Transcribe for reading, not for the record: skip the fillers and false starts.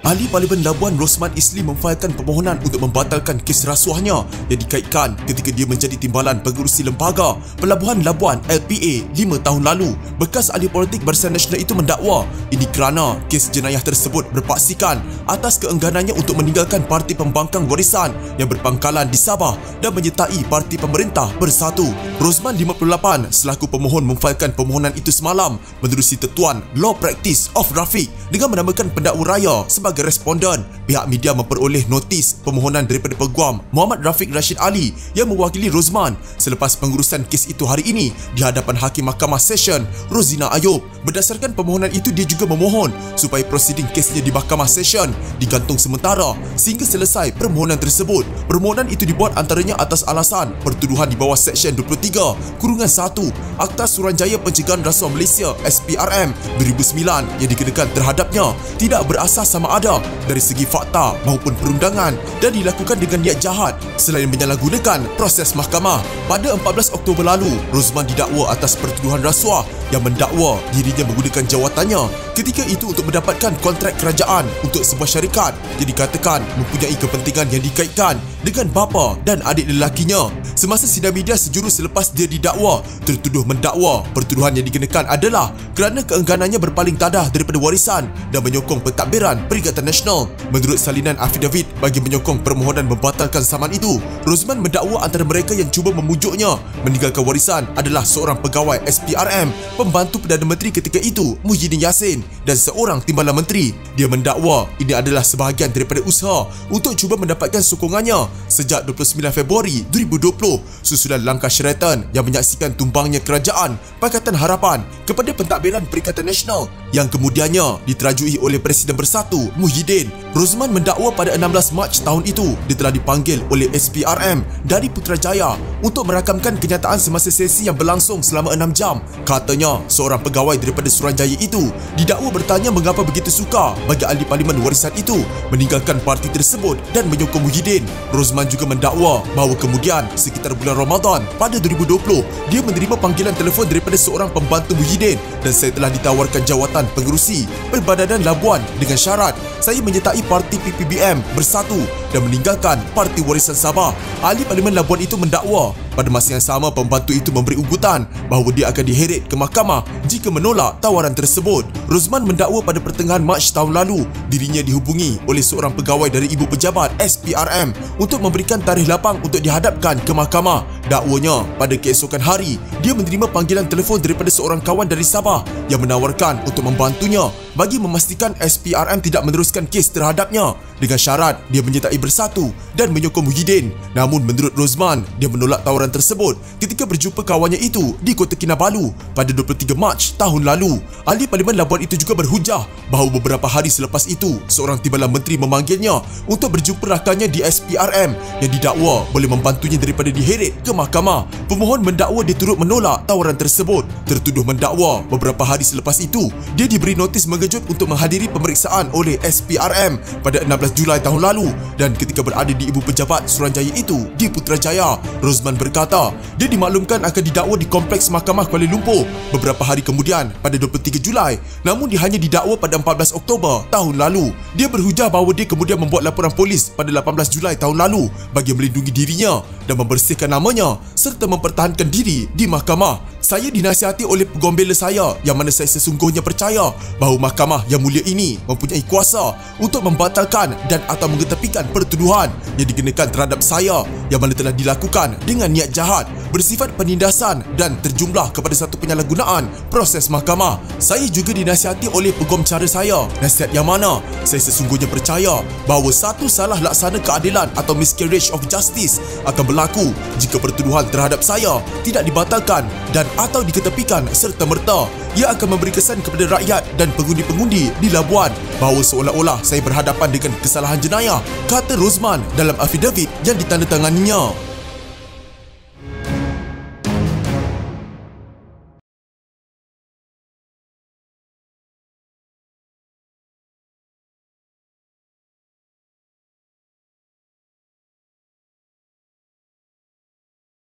Ahli Parlimen Labuan Rosman Isli memfailkan permohonan untuk membatalkan kes rasuahnya yang dikaitkan ketika dia menjadi timbalan pengerusi lembaga Pelabuhan Labuan LPA 5 tahun lalu. Bekas ahli politik Barisan Nasional itu mendakwa ini kerana kes jenayah tersebut berpaksikan atas keengganannya untuk meninggalkan parti pembangkang warisan yang berpangkalan di Sabah dan menyertai parti pemerintah Bersatu. Rosman 58 selaku pemohon memfailkan permohonan itu semalam menerusi Tetuan Law Practice of Rafiq dengan menamakan pendakwa raya sebagai responden. Pihak media memperoleh notis permohonan daripada Peguam Muhammad Rafiq Rashid Ali yang mewakili Rosman selepas pengurusan kes itu hari ini di hadapan Hakim Mahkamah Session Rozina Ayub. Berdasarkan permohonan itu, dia juga memohon supaya prosiding kesnya di Mahkamah Session digantung sementara sehingga selesai permohonan tersebut. Permohonan itu dibuat antaranya atas alasan pertuduhan di bawah Seksyen 23/1 Akta Suruhanjaya Pencegahan Rasuah Malaysia SPRM 2009 yang dikenakan terhadapnya tidak berasas sama ada dari segi fakta maupun perundangan dan dilakukan dengan niat jahat selain menyalahgunakan proses mahkamah. Pada 14 Oktober lalu, Rosman didakwa atas pertuduhan rasuah yang mendakwa dirinya menggunakan jawatannya ketika itu untuk mendapatkan kontrak kerajaan untuk sebuah syarikat yang dikatakan mempunyai kepentingan yang dikaitkan dengan bapa dan adik lelakinya. Semasa sidang media sejurus selepas dia didakwa, tertuduh mendakwa pertuduhan yang dikenakan adalah kerana keengganannya berpaling tadah daripada warisan dan menyokong pentadbiran Perikatan Nasional. Menurut salinan afidavit bagi menyokong permohonan membatalkan saman itu, Rosman mendakwa antara mereka yang cuba memujuknya meninggalkan warisan adalah seorang pegawai SPRM, pembantu Perdana Menteri ketika itu Muhyiddin Yassin, dan seorang timbalan menteri. Dia mendakwa ini adalah sebahagian daripada usaha untuk cuba mendapatkan sokongannya sejak 29 Februari 2020 susulan langkah Sheraton yang menyaksikan tumbangnya kerajaan Pakatan Harapan kepada pentadbiran Perikatan Nasional yang kemudiannya diterajui oleh Presiden Bersatu Muhyiddin. Rosman mendakwa pada 16 Mac tahun itu dia telah dipanggil oleh SPRM dari Putrajaya untuk merakamkan kenyataan semasa sesi yang berlangsung selama 6 jam. Katanya seorang pegawai daripada Suruhanjaya itu didakwa bertanya mengapa begitu sukar bagi ahli parlimen warisan itu meninggalkan parti tersebut dan menyokong Muhyiddin. Rosman juga mendakwa bahawa kemudian sekitar bulan Ramadan pada 2020 dia menerima panggilan telefon daripada seorang pembantu Muhyiddin dan saya telah ditawarkan jawatan pengerusi Perbadanan Labuan dengan syarat saya menyertai parti PPBM Bersatu dan meninggalkan Parti Warisan Sabah. Ahli Parlimen Labuan itu mendakwa pada masa yang sama pembantu itu memberi ugutan bahawa dia akan diheret ke mahkamah jika menolak tawaran tersebut. Rosman mendakwa pada pertengahan Mac tahun lalu dirinya dihubungi oleh seorang pegawai dari ibu pejabat SPRM untuk memberikan tarikh lapang untuk dihadapkan ke mahkamah. Dakwanya pada keesokan hari dia menerima panggilan telefon daripada seorang kawan dari Sabah yang menawarkan untuk membantunya bagi memastikan SPRM tidak meneruskan kes terhadapnya dengan syarat dia menyertai Bersatu dan menyokong Muhyiddin. Namun menurut Rosman, dia menolak tawaran tersebut ketika berjumpa kawannya itu di Kota Kinabalu pada 23 Mac tahun lalu. Ahli Parlimen Labuan itu juga berhujah bahawa beberapa hari selepas itu seorang timbalan menteri memanggilnya untuk berjumpa rakannya di SPRM yang didakwa boleh membantunya daripada diheret ke mahkamah. Pemohon mendakwa dia turut menolak tawaran tersebut. Tertuduh mendakwa beberapa hari selepas itu dia diberi notis mengejut untuk menghadiri pemeriksaan oleh SPRM pada 16 Julai tahun lalu dan ketika berada di ibu pejabat Suruhanjaya itu di Putrajaya, Rosman berkata dia dimaklumkan akan didakwa di Kompleks Mahkamah Kuala Lumpur beberapa hari kemudian pada 23 Julai, namun dia hanya didakwa pada 14 Oktober tahun lalu. Dia berhujah bahawa dia kemudian membuat laporan polis pada 18 Julai tahun lalu bagi melindungi dirinya dan membersihkan namanya serta mempertahankan diri di mahkamah. Saya dinasihati oleh peguam bela saya yang mana saya sesungguhnya percaya bahawa mahkamah yang mulia ini mempunyai kuasa untuk membatalkan dan atau mengetepikan pertuduhan yang dikenakan terhadap saya yang mana telah dilakukan dengan niat jahat, bersifat penindasan dan terjumlah kepada satu penyalahgunaan proses mahkamah. Saya juga dinasihati oleh peguam cara saya, nasihat yang mana saya sesungguhnya percaya bahawa satu salah laksana keadilan atau miscarriage of justice akan berlaku jika pertuduhan terhadap saya tidak dibatalkan dan atau diketepikan serta-merta. Ia akan memberi kesan kepada rakyat dan pengundi-pengundi di Labuan bahawa seolah-olah saya berhadapan dengan kesalahan jenayah, kata Rosman dalam afidavit yang ditandatanganinya.